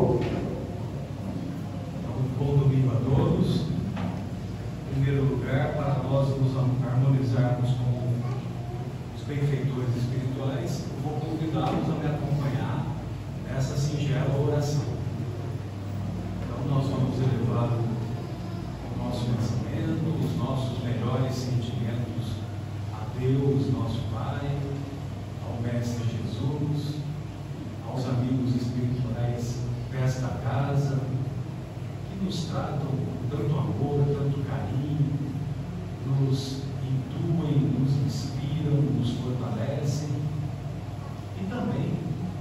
Bom domingo a todos. Em primeiro lugar, para nós nos harmonizarmos com os benfeitores espirituais, eu vou convidá-los a me acompanhar nessa singela oração. Então, nós vamos elevar o nosso pensamento, os nossos melhores sentimentos a Deus, nosso Pai, ao Mestre Jesus, aos amigos espirituais desta casa, que nos tratam com tanto amor, tanto carinho, nos intuem, nos inspiram, nos fortalecem e também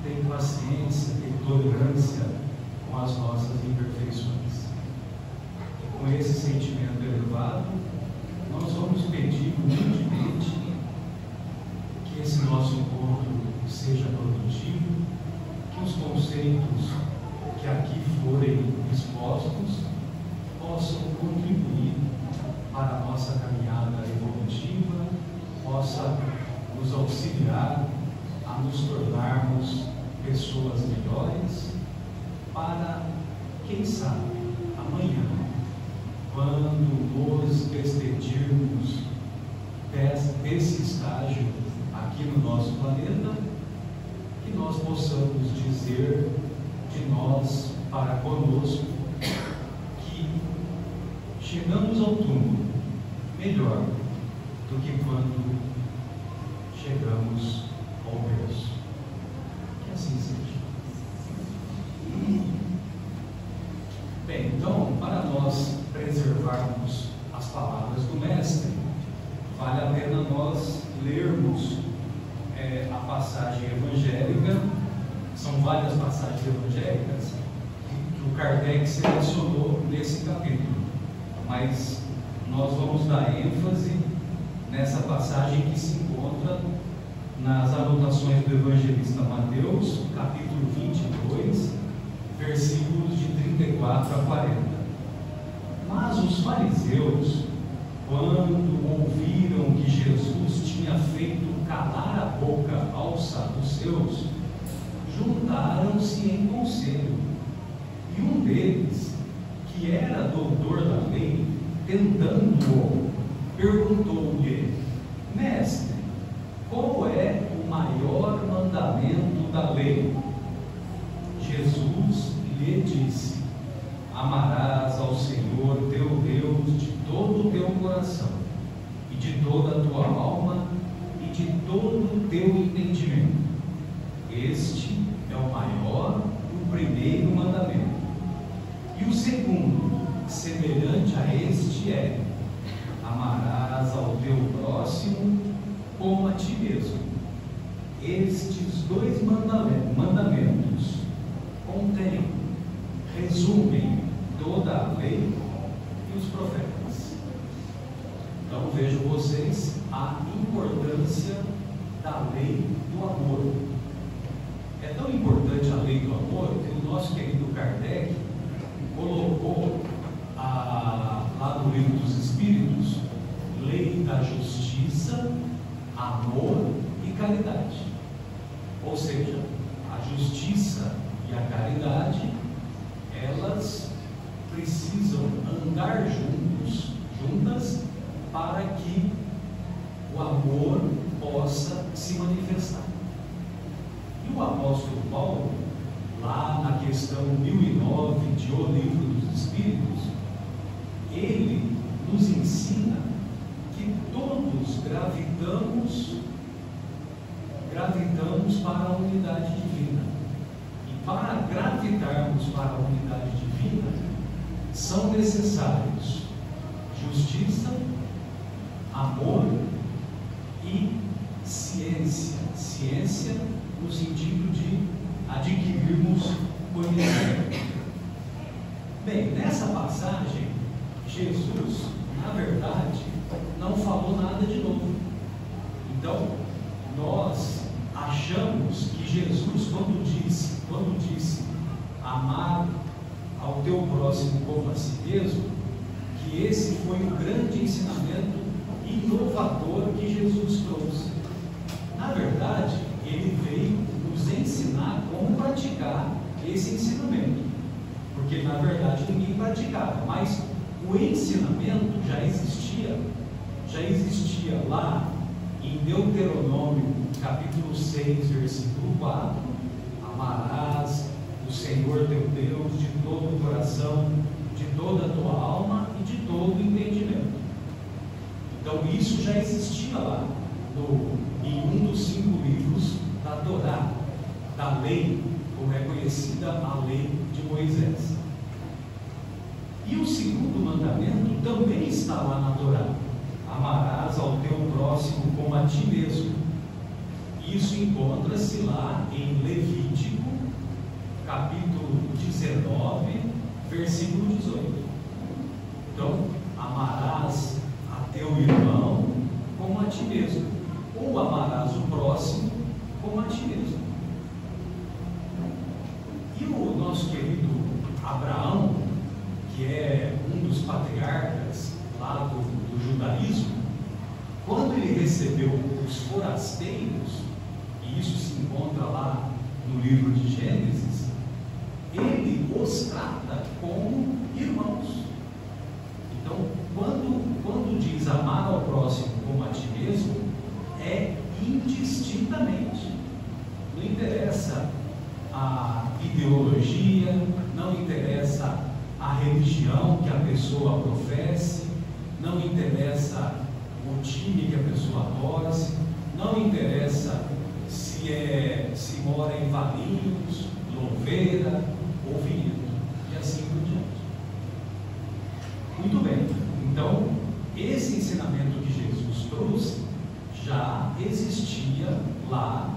têm paciência, têm tolerância com as nossas imperfeições. E com esse sentimento elevado, nós vamos pedir humildemente que esse nosso encontro seja produtivo, que os conceitos que aqui forem expostos possam contribuir para a nossa caminhada evolutiva, possa nos auxiliar a nos tornarmos pessoas melhores para, quem sabe, amanhã, quando nos despedirmos desse estágio aqui no nosso planeta, que nós possamos dizer de nós para conosco que chegamos ao túmulo melhor do que quando chegamos ao berço. Que assim seja. Bem, então, para nós preservarmos as palavras do Mestre, vale a pena nós lermos a passagem evangélica. São várias passagens evangélicas que o Kardec selecionou nesse capítulo, mas nós vamos dar ênfase nessa passagem que se encontra nas anotações do evangelista Mateus, capítulo 22, versículos de 34 a 40. Mas os fariseus, quando ouviram que Jesus tinha feito calar a boca aos saduceus, juntaram-se em conselho, e um deles, que era doutor da lei, tentando-o, perguntou-lhe: Mestre, qual é o maior mandamento da lei? Jesus lhe disse: Amarás ao Senhor teu Deus de todo o teu coração, e de toda a tua alma, e de todo o teu entendimento. Este é o maior e o primeiro mandamento. E o segundo, semelhante a este, é: amarás ao teu próximo como a ti mesmo. Estes dois mandamentos contêm, resumem toda a lei e os profetas. Então vejam vocês a importância da lei do amor. É tão importante a lei do amor que o nosso querido Kardec colocou lá no Livro dos Espíritos, lei da justiça, amor e caridade. Ou seja, a justiça e a caridade, elas precisam andar juntas para que o amor possa se manifestar. E o apóstolo Paulo, lá na questão 1009 de O Livro dos Espíritos, ele nos ensina que todos gravitamos para a unidade divina. E para gravitarmos para a unidade divina, são necessários justiça, amor e ciência. Ciência no sentido de adquirirmos conhecimento. Bem, nessa passagem, Jesus, na verdade, não falou nada de novo. Então, nós achamos que Jesus, quando disse amar ao teu próximo como a si mesmo, que esse foi o grande ensinamento inovador que Jesus trouxe. Na verdade, ele veio nos ensinar como praticar esse ensinamento. porque na verdade ninguém praticava, mas o ensinamento já existia lá em Deuteronômio capítulo 6, versículo 4: amarás o Senhor teu Deus de todo o coração, de toda a tua alma e de todo o entendimento. Então isso já existia lá em um dos 5 livros da Torá, da lei, como é conhecida a lei de Moisés. E o segundo mandamento também está lá na Torá: amarás ao teu próximo como a ti mesmo. Isso encontra-se lá em Levítico capítulo 19, versículo 18. Então, amarás a teu irmão como a ti mesmo, ou amarás o próximo como a ti mesmo. E o nosso querido Abraão, que é um dos patriarcas lá do judaísmo, quando ele recebeu os forasteiros, e isso se encontra lá no livro de Gênesis, ele os trata como irmãos. Então, quando diz amar ao próximo como a ti mesmo, é indistintamente. Não interessa a ideologia, não interessa a religião que a pessoa professe, não interessa o time que a pessoa torce, não interessa se mora em Valinhos, Louveira ou Vinhedo, e assim por diante. Muito bem, então esse ensinamento que Jesus trouxe já existia lá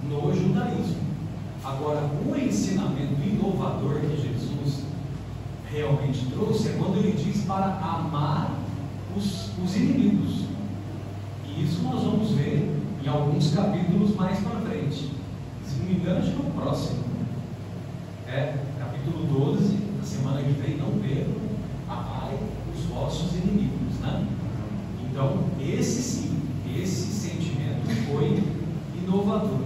no judaísmo. Agora, o ensinamento inovador que Jesus realmente trouxe é quando ele diz para amar os inimigos. E isso nós vamos ver em alguns capítulos mais para frente. Se não me engano, acho que é o próximo. Capítulo 12, na semana que vem, não Pedro, amai os vossos inimigos, né? Então, esse sentimento foi inovador.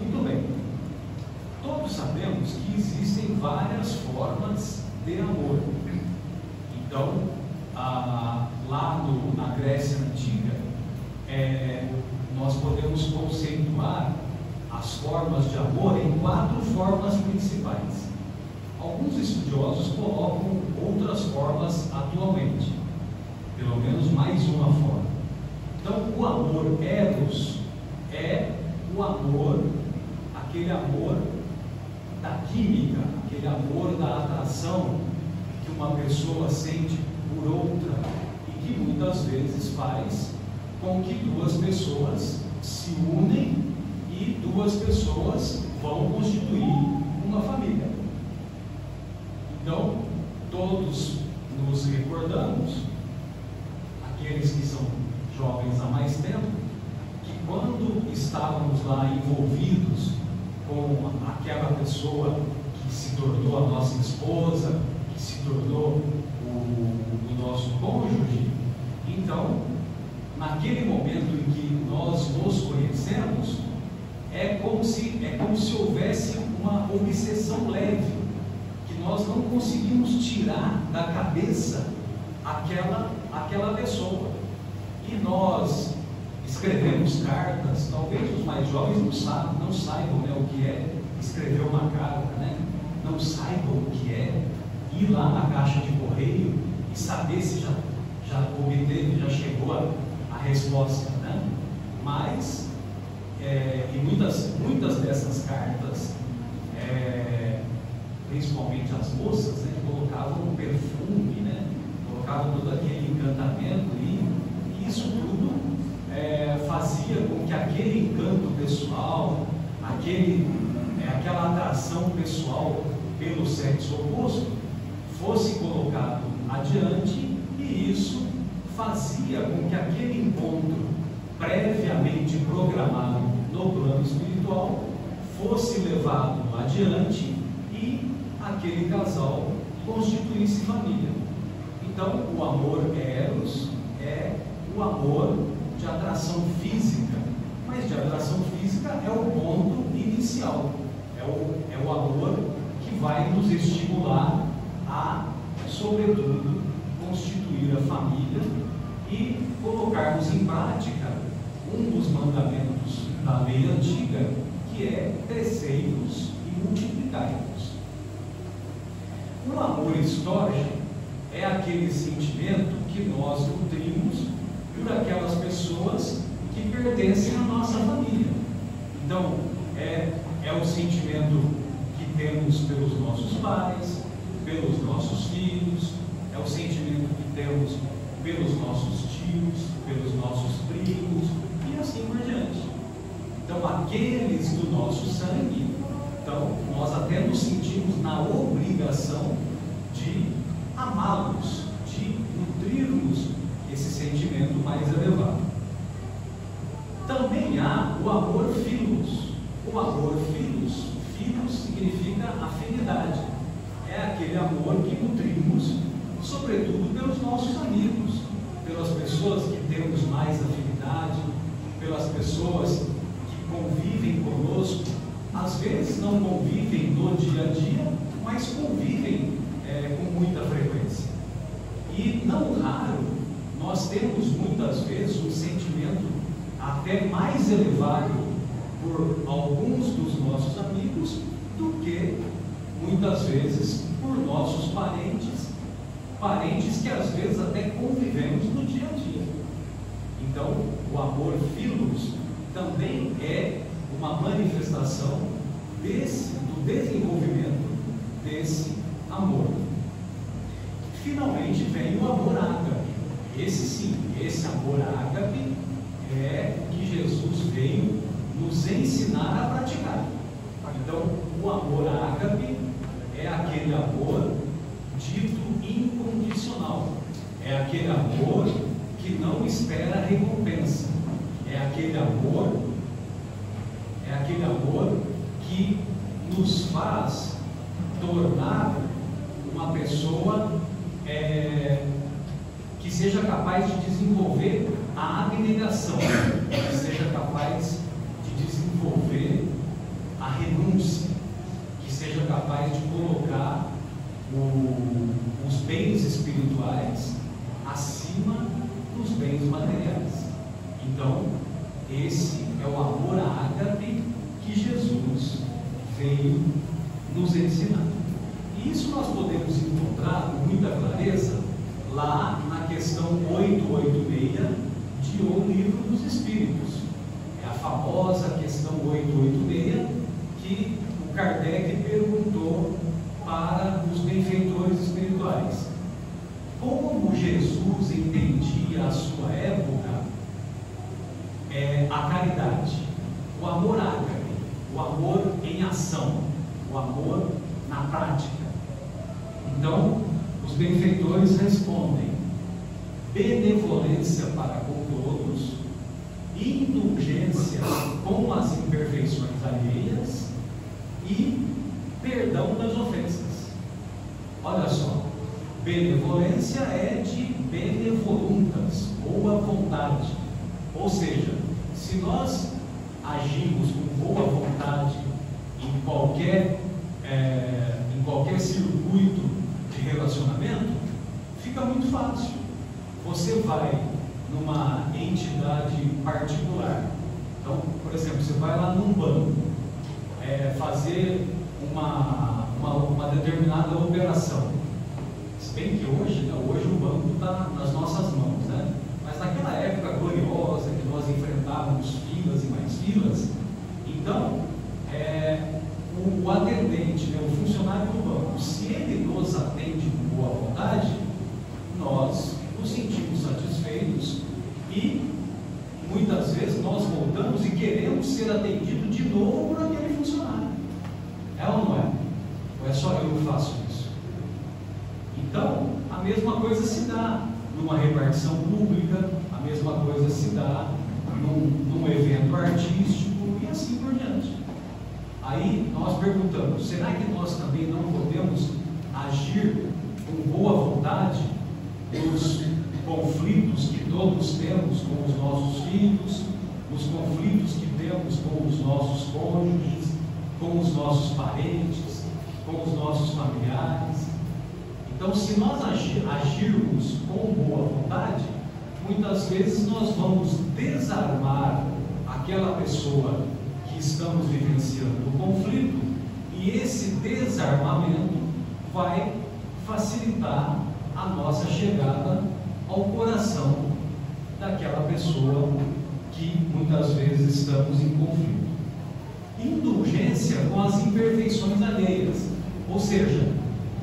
Muito bem. Todos sabemos que existem várias formas de amor. Então, lá na Grécia Antiga, nós podemos conceituar as formas de amor em 4 formas principais. Alguns estudiosos colocam outras formas atualmente, pelo menos mais uma forma. Então, o amor eros é o amor, aquele amor da química, aquele amor da atração que uma pessoa sente por outra e que muitas vezes faz com que 2 pessoas se unem e 2 pessoas vão constituir uma família. Então, todos nos recordamos, aqueles que são jovens há mais tempo, que quando estávamos lá envolvidos com aquela pessoa que se tornou a nossa esposa, que se tornou o nosso cônjuge, então, naquele momento em que nós nos conhecemos, é como se houvesse uma obsessão leve, que nós não conseguimos tirar da cabeça aquela pessoa. E nós escrevemos cartas. Talvez os mais jovens não saibam, né, o que é escrever uma carta, né? Não saibam o que é ir lá na caixa de correio e saber se já obteve, já chegou a resposta, né? Mas e muitas dessas cartas, principalmente as moças, né, colocavam perfume, né? Colocavam todo aquele encantamento, e isso tudo fazia com que aquele encanto pessoal, aquela atração pessoal pelo sexo oposto fosse colocado adiante, e isso fazia com que aquele encontro previamente programado no plano espiritual fosse levado adiante e aquele casal constituísse família. Então, o amor eros é o amor de atração física, mas de atração física é o ponto inicial, é o amor que vai nos estimular a, sobretudo, constituir a família e colocarmos em prática um dos mandamentos da lei antiga, que é crescei-vos e multiplicai-vos. O amor histórico é aquele sentimento que nós nutrimos por aquelas pessoas que pertencem à nossa família. Então, é o sentimento que temos pelos nossos pais, pelos nossos filhos, é o sentimento que temos pelos nossos tios, pelos nossos primos e assim por diante. Então, aqueles do nosso sangue, então, nós até nos sentimos na obrigação de amá-los, de nutrirmos esse sentimento mais elevado. Também há o amor filos. O amor filos significa afinidade. É aquele amor que nutrimos, sobretudo pelos nossos amigos, pelas pessoas que temos mais afinidade, pelas pessoas que convivem conosco. Às vezes não convivem no dia a dia, mas convivem com muita frequência. E não raro, nós temos muitas vezes um sentimento até mais elevado por alguns dos nossos amigos do que muitas vezes por nossos parentes que às vezes até convivemos no dia a dia. Então, o amor filos também é uma manifestação do desenvolvimento desse amor. Finalmente vem o amor ágape. Esse sim, esse amor ágape é o que Jesus veio nos ensinar a praticar. Então, o amor ágape é aquele amor dito incondicional, é aquele amor que não espera recompensa, é aquele amor que nos faz tornar uma pessoa que seja capaz de desenvolver a abnegação, que seja capaz de desenvolver a renúncia, que seja capaz de colocar os bens espirituais acima dos bens materiais. Então, esse é o amor ágape que Jesus veio nos ensinar. E isso nós podemos encontrar com muita clareza lá na questão 886 de O Livro dos Espíritos. É a famosa questão 886 que o Kardec perguntou para os benfeitores espirituais: como Jesus entendia a sua época a caridade, o amor ágape, o amor em ação, o amor na prática? Então, os benfeitores respondem: benevolência para com todos, indulgência com as imperfeições alheias e perdão das ofensas. Olha só, benevolência é de benevoluntas, boa vontade. Ou seja, se nós agimos com boa vontade em qualquer circuito de relacionamento, fica muito fácil. Você vai numa entidade particular. Então, por exemplo, você vai lá num banco fazer uma determinada operação. Se bem que hoje o banco está nas nossas mãos, né? Mas naquela época gloriosa que nós enfrentávamos filas e mais filas, então o atendente, né, o funcionário do banco, se ele nos atende com boa vontade, nós nos sentimos satisfeitos e muitas vezes nós voltamos e queremos ser atendidos de novo por aquele funcionário. É ou não é? Ou é só eu que faço isso? Então, a mesma coisa se dá numa repartição pública, a mesma coisa se dá num evento artístico e assim por diante. Aí nós perguntamos: será que nós também não podemos agir com boa vontade nos conflitos que todos temos com os nossos filhos, nos conflitos que temos com os nossos cônjuges, com os nossos parentes, com os nossos familiares. Então, se nós agirmos com boa vontade, muitas vezes nós vamos desarmar aquela pessoa que estamos vivenciando o conflito, e esse desarmamento vai facilitar a nossa chegada ao coração daquela pessoa que muitas vezes estamos em conflito. Indulgência com as imperfeições alheias, ou seja,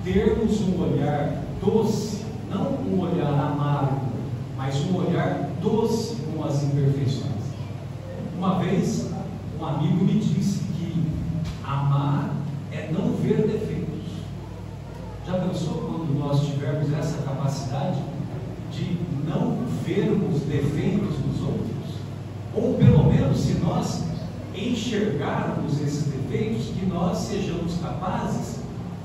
termos um olhar doce, não um olhar amargo, mas um olhar doce com as imperfeições. Uma vez, um amigo me disse que amar é não ver defeitos. Já pensou quando nós tivermos essa capacidade de não vermos defeitos dos outros? Ou pelo menos, se nós enxergarmos esses defeitos, que nós sejamos capazes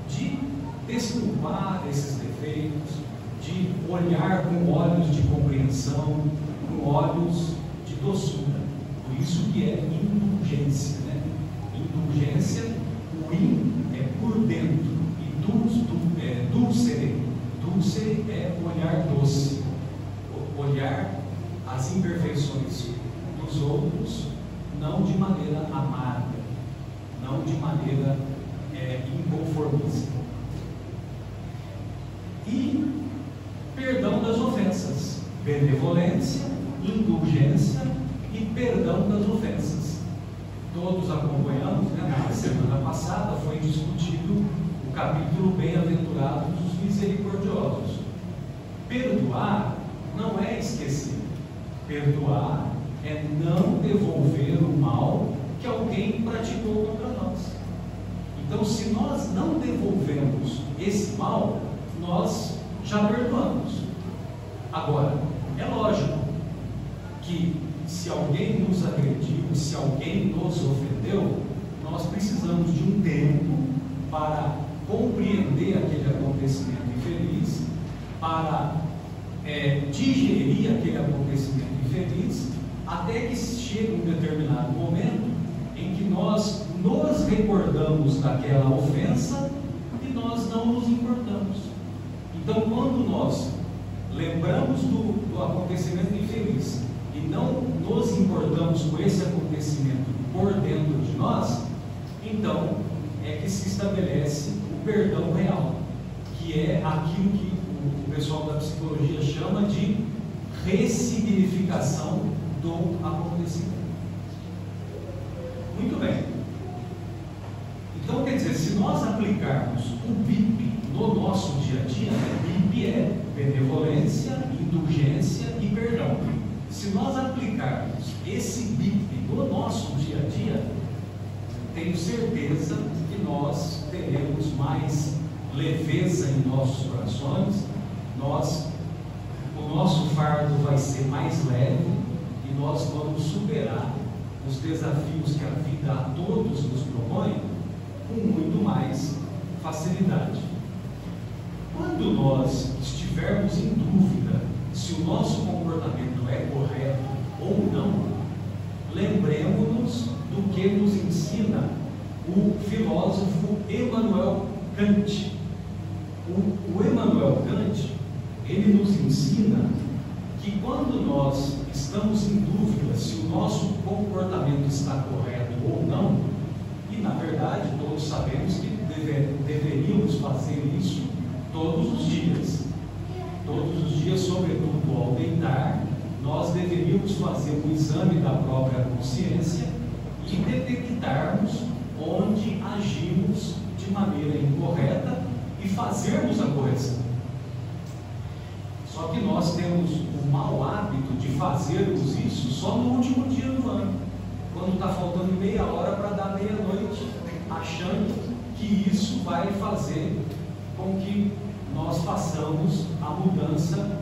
de desculpar esses defeitos, de olhar com olhos de compreensão, com olhos de doçura. Por isso que é indulgência, né? Indulgência, o in é por dentro, e dulcere. Dulce é olhar doce, olhar as imperfeições dos outros, não de maneira amarga, não de maneira inconformista. E perdão das ofensas, benevolência, indulgência e perdão das ofensas. Todos acompanhamos, né? Na semana passada foi discutido o capítulo Bem-aventurados os misericordiosos. Perdoar não é esquecer. Perdoar é não devolver o mal que alguém praticou contra nós. Então, se nós não devolvemos esse mal, nós já perdoamos. Agora, é lógico que se alguém nos agrediu, se alguém nos ofendeu, nós precisamos de um tempo para compreender aquele acontecimento infeliz, para digerir aquele acontecimento infeliz, até que chegue um determinado momento em que nós nos recordamos daquela ofensa e nós não nos importamos. Então, quando nós lembramos do acontecimento infeliz e não nos importamos com esse acontecimento por dentro de nós, então é que se estabelece o perdão real, que é aquilo que o pessoal da psicologia chama de ressignificação do acontecimento. Muito bem. Então, quer dizer, se nós aplicarmos o BIP no nosso dia a dia, BIP é benevolência, indulgência e perdão. Se nós aplicarmos esse BIP no nosso dia a dia, tenho certeza que nós teremos mais leveza em nossos corações, o nosso fardo vai ser mais leve e nós vamos superar os desafios que a vida a todos nos propõe com muito mais facilidade. Quando nós estivermos em dúvida se o nosso comportamento é correto ou não, lembremos-nos do que nos ensina o filósofo Immanuel Kant. O Immanuel Kant, ele nos ensina que quando nós estamos em dúvida se o nosso comportamento está correto ou não, e na verdade todos sabemos que deveríamos fazer isso todos os dias, sobretudo ao deitar, nós deveríamos fazer um exame da própria consciência e detectarmos onde agimos de maneira incorreta e fazermos a correção. Só que nós temos o mau hábito de fazermos isso só no último dia do ano, quando está faltando meia hora para dar meia-noite, achando que isso vai fazer com que nós façamos a mudança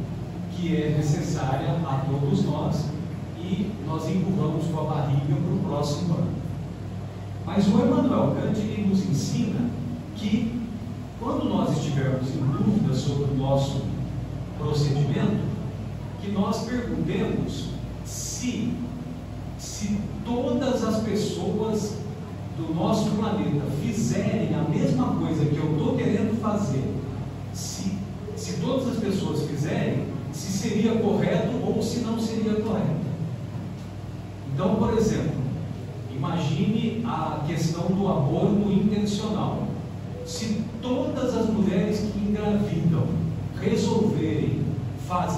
que é necessária a todos nós e nós empurramos com a barriga para o próximo ano. Mas o Immanuel Kant ele nos ensina que quando nós estivermos em dúvida sobre o nosso procedimento, que nós perguntemos se todas as pessoas do nosso planeta fizerem a mesma coisa que pessoas fizerem, se seria correto ou se não seria correto. Então, por exemplo, imagine a questão do aborto intencional. Se todas as mulheres que engravidam resolverem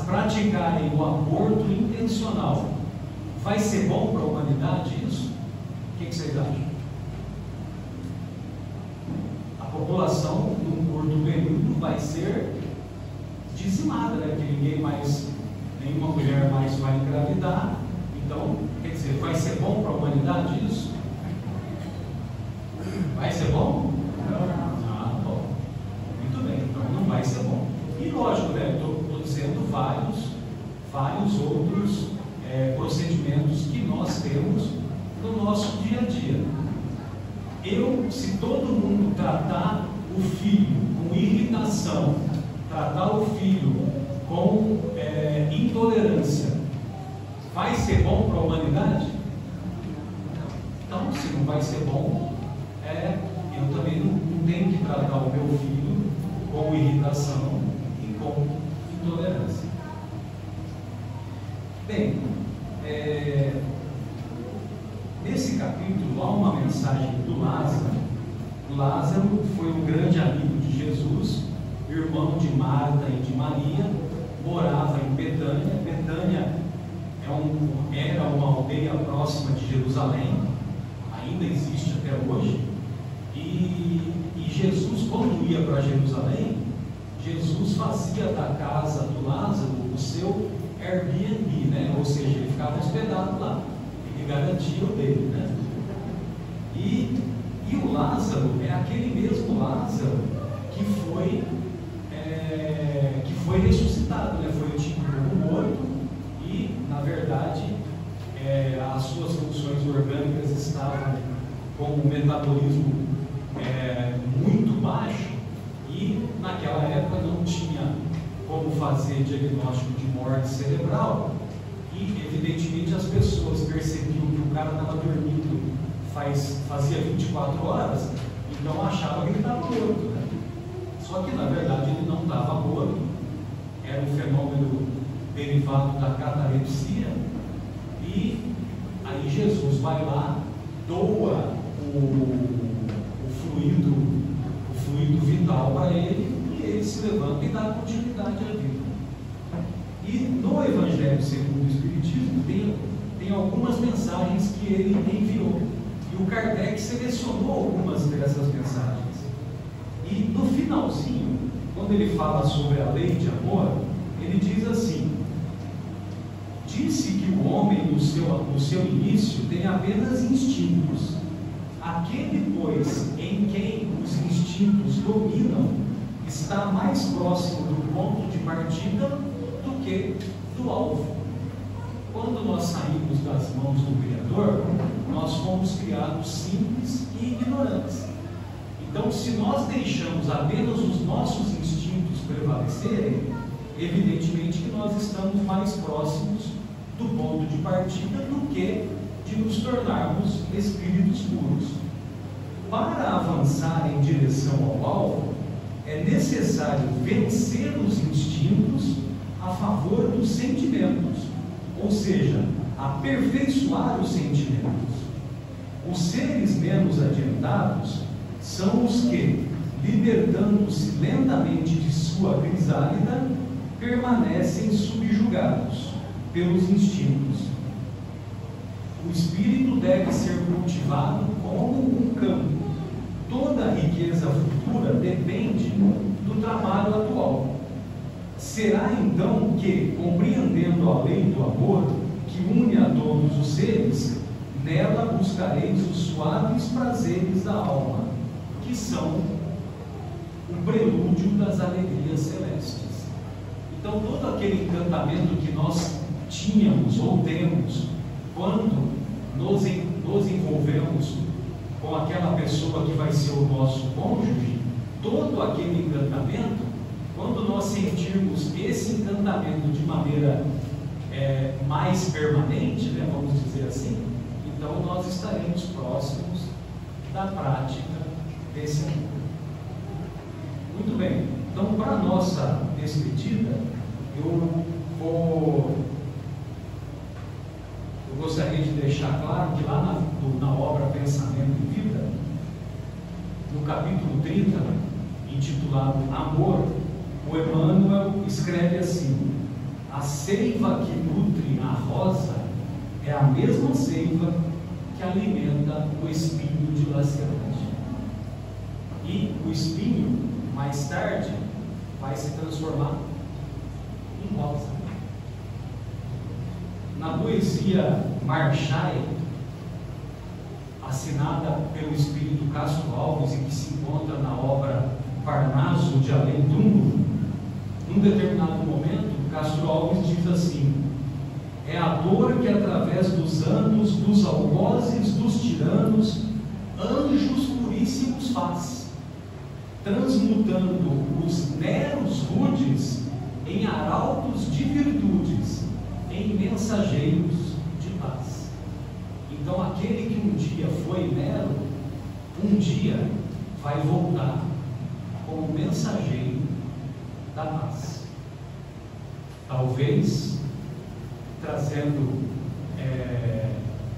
praticarem o aborto intencional, vai ser bom para a humanidade isso? O que vocês acham? A população, num curto período, vai ser dizimada, né? Porque nenhuma mulher mais vai engravidar. Então, quer dizer, vai ser bom para a humanidade isso? Vai ser bom? Não. Ah, bom. Muito bem, então não vai ser bom. E lógico, né? Estou dizendo vários outros procedimentos que nós temos no nosso dia a dia. Se todo mundo tratar o filho com irritação, tratar o filho com intolerância, vai ser bom para a humanidade? Então, se não vai ser bom, eu também não tenho que tratar o meu filho com irritação e com intolerância. Bem, nesse capítulo há uma mensagem do Lázaro. Lázaro foi um grande amigo de Jesus, irmão de Marta e de Maria, morava em Betânia. Betânia era uma aldeia próxima de Jerusalém, ainda existe até hoje. E Jesus, quando ia para Jerusalém, Jesus fazia da casa do Lázaro o seu Airbnb, né? Ou seja, ele ficava hospedado lá, ele garantia o dele, né? E o Lázaro é aquele mesmo Lázaro que foi ressuscitado, né? Foi tido como morto e, na verdade, as suas funções orgânicas estavam com um metabolismo muito baixo, e naquela época não tinha como fazer diagnóstico de morte cerebral, e evidentemente as pessoas percebiam que o cara estava dormindo fazia 24 horas, então achavam que ele estava morto, né? Só que na verdade ele não estava morto, era um fenômeno derivado da catalepsia. E aí Jesus vai lá, doa o fluido vital para ele, e ele se levanta e dá continuidade à vida. E no Evangelho segundo o Espiritismo tem algumas mensagens que ele enviou, e o Kardec selecionou algumas dessas mensagens. E no finalzinho, quando ele fala sobre a lei de amor, ele diz assim: disse que o homem no seu início tem apenas instintos. Aquele, pois, em quem os instintos dominam, está mais próximo do ponto de partida do que do alvo. Quando nós saímos das mãos do Criador, nós fomos criados simples e ignorantes. Então, se nós deixamos apenas os nossos instintos prevalecerem, evidentemente que nós estamos mais próximos do ponto de partida do que de nos tornarmos espíritos puros. Para avançar em direção ao alvo, é necessário vencer os instintos a favor dos sentimentos, ou seja, aperfeiçoar os sentimentos. Os seres menos adiantados são os que, libertando-se lentamente de sua crisálida, permanecem subjugados pelos instintos. O espírito deve ser cultivado como um campo. Toda a riqueza futura depende do trabalho atual. Será então que, compreendendo a lei do amor, que une a todos os seres, nela buscareis os suaves prazeres da alma, que são o prelúdio das alegrias celestes. Então, todo aquele encantamento que nós tínhamos ou temos quando nos envolvemos com aquela pessoa que vai ser o nosso cônjuge, todo aquele encantamento, quando nós sentirmos esse encantamento de maneira mais permanente, né, vamos dizer assim, então nós estaremos próximos da prática desse amor. Muito bem. Então, para a nossa despedida, eu gostaria de deixar claro que lá na obra Pensamento e Vida, no capítulo 30, intitulado Amor, o Emmanuel escreve assim: a seiva que nutre a rosa é a mesma seiva que alimenta o espinho dilacerante. E o espinho, mais tarde, vai se transformar em rosa. Na poesia Marchai, assinada pelo espírito Castro Alves e que se encontra na obra Parnaso de Além Túmulo, num determinado momento, Castro Alves diz assim: é a dor que através dos anos, dos algozes, dos tiranos, anjos puríssimos faz, transmutando os neros rudes em arautos de virtudes, em mensageiros de paz. Então aquele que um dia foi Nero, um dia vai voltar como mensageiro da paz. Talvez trazendo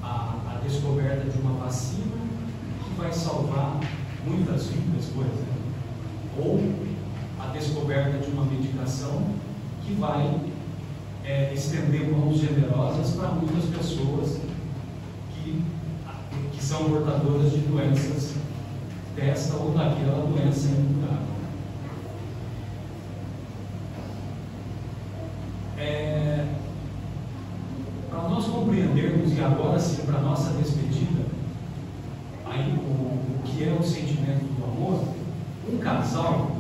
a descoberta de uma vacina que vai salvar muitas vidas, por exemplo, ou a descoberta de uma medicação que vai estender mãos generosas para muitas pessoas que são portadoras de doenças desta ou daquela doença incurável. Para nós compreendermos, e agora sim, para a nossa despedida, aí o que é o sentimento do amor, um casal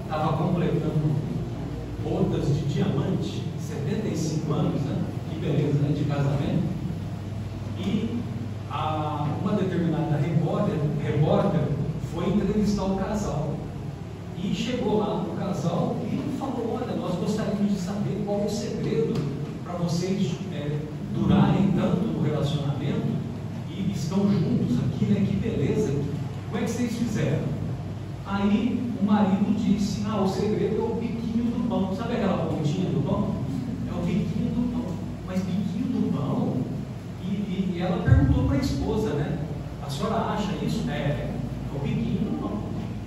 estava completando bodas de diamante, 75 anos, né? Que beleza, né? De casamento. E uma determinada repórter foi entrevistar o casal e chegou lá no casal e falou: olha, nós gostaríamos de saber qual é o segredo para vocês durarem tanto no relacionamento e estão juntos aqui, né? Que beleza, como é que vocês fizeram? Aí o marido disse: o segredo é o biquinho do pão. Sabe aquela pontinha do pão? É o biquinho do pão. Mas biquinho do pão? E ela perguntou para a esposa, né? A senhora acha isso? É o biquinho do pão.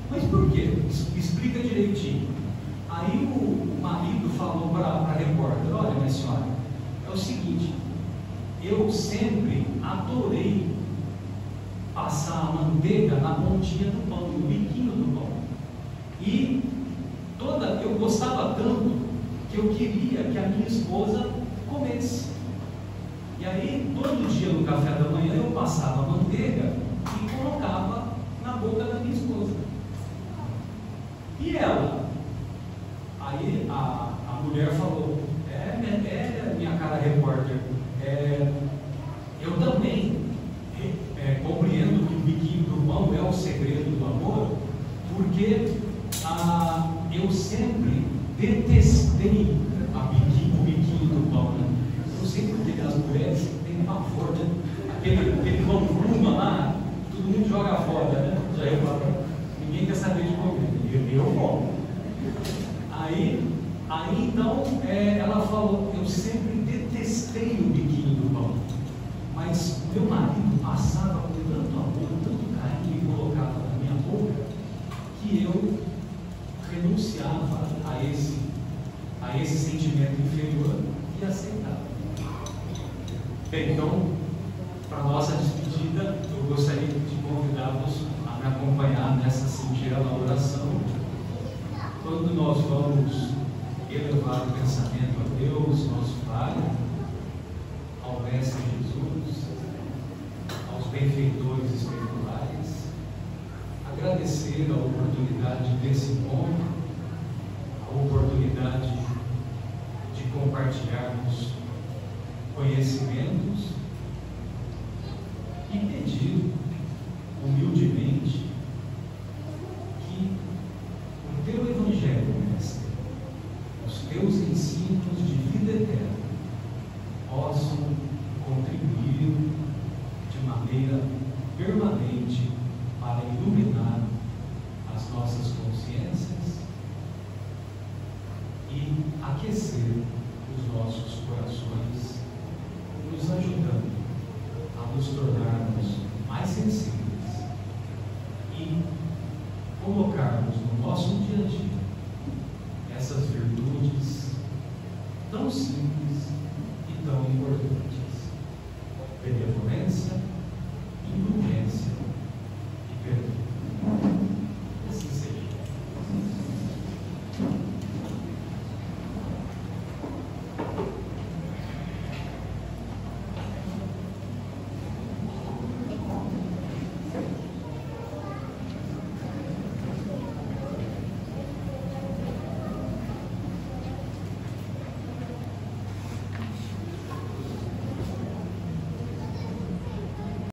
Mas por quê? Explica direitinho. Aí o marido falou para a repórter: olha, minha senhora, é o seguinte, eu sempre adorei passar a manteiga na pontinha do pão, no biquinho do pão. E eu gostava tanto que eu queria que a minha esposa comesse. E aí, todo dia no café da manhã, eu passava a manteiga e colocava na boca da minha esposa. E ela? Aí a mulher falou: minha cara repórter, eu também compreendo que o biquinho do pão é o segredo do amor, porque eu sempre detestei o biquinho do pão, né? Eu sei porque as mulheres têm pavor, né? Aquele pão pluma lá, todo mundo joga fora, né? Já reparou? Ninguém quer saber de comer. Eu como. Aí então, ela falou: eu sempre detestei o biquinho do pão, mas meu marido passava com tanto amor, tanto carinho e colocava na minha boca, que eu renunciava a esse sentimento inferior e aceitava. Bem, então, para a nossa despedida, eu gostaria de convidá-los a me acompanhar nessa singela oração. Quando nós vamos elevar o pensamento a Deus, nosso Pai, ao Mestre Jesus, aos benfeitores espirituais, agradecer a oportunidade desse encontro, a oportunidade de compartilharmos conhecimentos e pedir humildemente que o teu Evangelho, Mestre, os teus ensinos de vida eterna possam contribuir de maneira permanente para iluminar as nossas consciências aquecer os nossos corações, nos ajudando a nos tornarmos mais sensíveis e colocarmos no nosso dia a dia essas virtudes tão simples e tão importantes: benevolência, indulgência